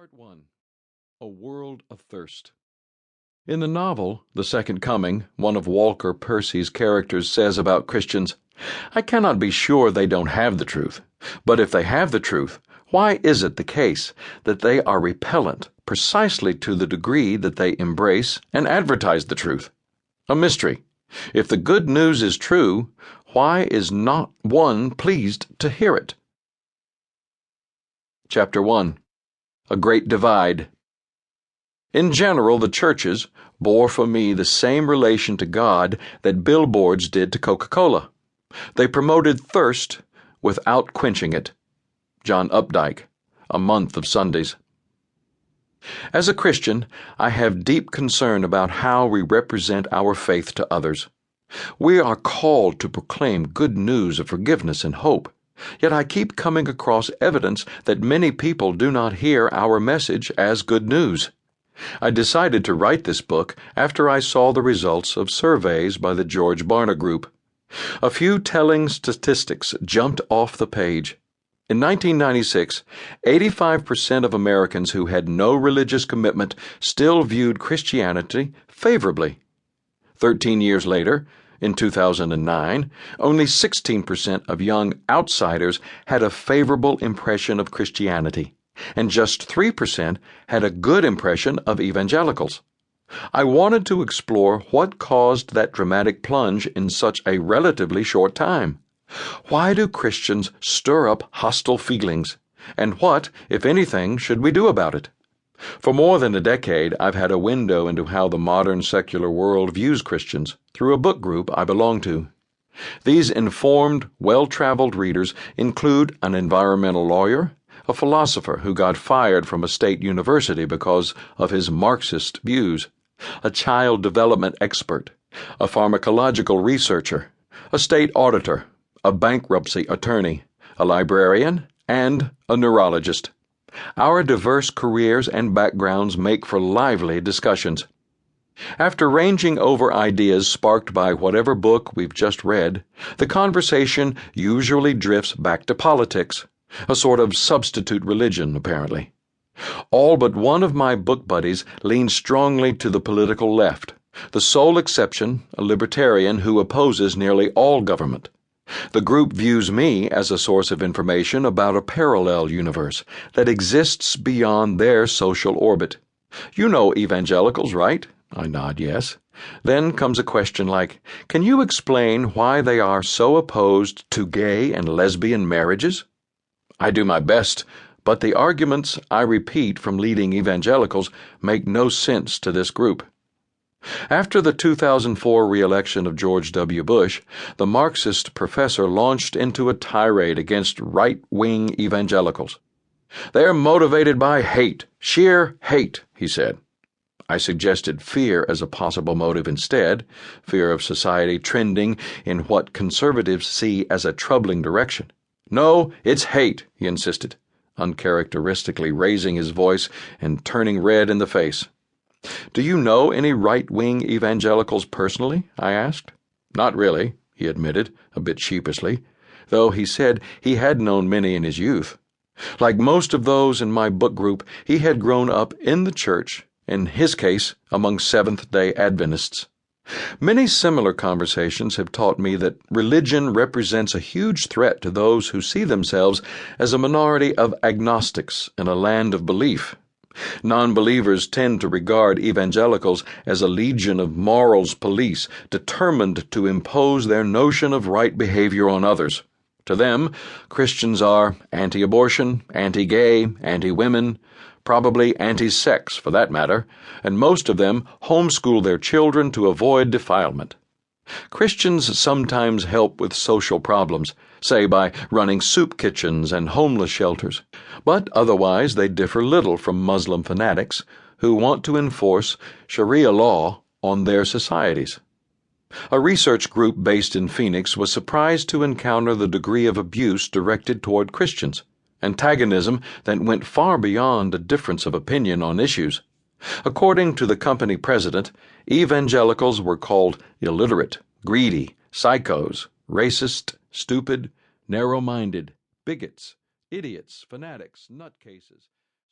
Part 1. A World Athirst. In the novel, The Second Coming, one of Walker Percy's characters says about Christians, "I cannot be sure they don't have the truth, but if they have the truth, why is it the case that they are repellent precisely to the degree that they embrace and advertise the truth? A mystery. If the good news is true, why is not one pleased to hear it?" Chapter 1. A Great Divide. In general, the churches bore for me the same relation to God that billboards did to Coca-Cola. They promoted thirst without quenching it. John Updike, A Month of Sundays. As a Christian, I have deep concern about how we represent our faith to others. We are called to proclaim good news of forgiveness and hope. Yet I keep coming across evidence that many people do not hear our message as good news. I decided to write this book after I saw the results of surveys by the George Barna Group. A few telling statistics jumped off the page. In 1996, 85% of Americans who had no religious commitment still viewed Christianity favorably. 13 years later, in 2009, only 16% of young outsiders had a favorable impression of Christianity, and just 3% had a good impression of evangelicals. I wanted to explore what caused that dramatic plunge in such a relatively short time. Why do Christians stir up hostile feelings? And what, if anything, should we do about it? For more than a decade, I've had a window into how the modern secular world views Christians through a book group I belong to. These informed, well-traveled readers include an environmental lawyer, a philosopher who got fired from a state university because of his Marxist views, a child development expert, a pharmacological researcher, a state auditor, a bankruptcy attorney, a librarian, and a neurologist. Our diverse careers and backgrounds make for lively discussions. After ranging over ideas sparked by whatever book we've just read, the conversation usually drifts back to politics, a sort of substitute religion, apparently. All but one of my book buddies leans strongly to the political left, the sole exception a libertarian who opposes nearly all government. The group views me as a source of information about a parallel universe that exists beyond their social orbit. You know evangelicals, right? I nod yes. Then comes a question like, can you explain why they are so opposed to gay and lesbian marriages? I do my best, but the arguments I repeat from leading evangelicals make no sense to this group. After the 2004 re-election of George W. Bush, the Marxist professor launched into a tirade against right-wing evangelicals. "They're motivated by hate, sheer hate," he said. I suggested fear as a possible motive instead, fear of society trending in what conservatives see as a troubling direction. "No, it's hate," he insisted, uncharacteristically raising his voice and turning red in the face. "Do you know any right-wing evangelicals personally?" I asked. "Not really," he admitted, a bit sheepishly, though he said he had known many in his youth. Like most of those in my book group, he had grown up in the church, in his case, among Seventh-day Adventists. Many similar conversations have taught me that religion represents a huge threat to those who see themselves as a minority of agnostics in a land of belief. Non-believers tend to regard evangelicals as a legion of morals police determined to impose their notion of right behavior on others. To them, Christians are anti-abortion, anti-gay, anti-women, probably anti-sex for that matter, and most of them homeschool their children to avoid defilement. Christians sometimes help with social problems, say by running soup kitchens and homeless shelters, but otherwise they differ little from Muslim fanatics who want to enforce Sharia law on their societies. A research group based in Phoenix was surprised to encounter the degree of abuse directed toward Christians, antagonism that went far beyond a difference of opinion on issues. According to the company president, evangelicals were called illiterate, greedy, psychos, racist, stupid, narrow-minded, bigots, idiots, fanatics, nutcases.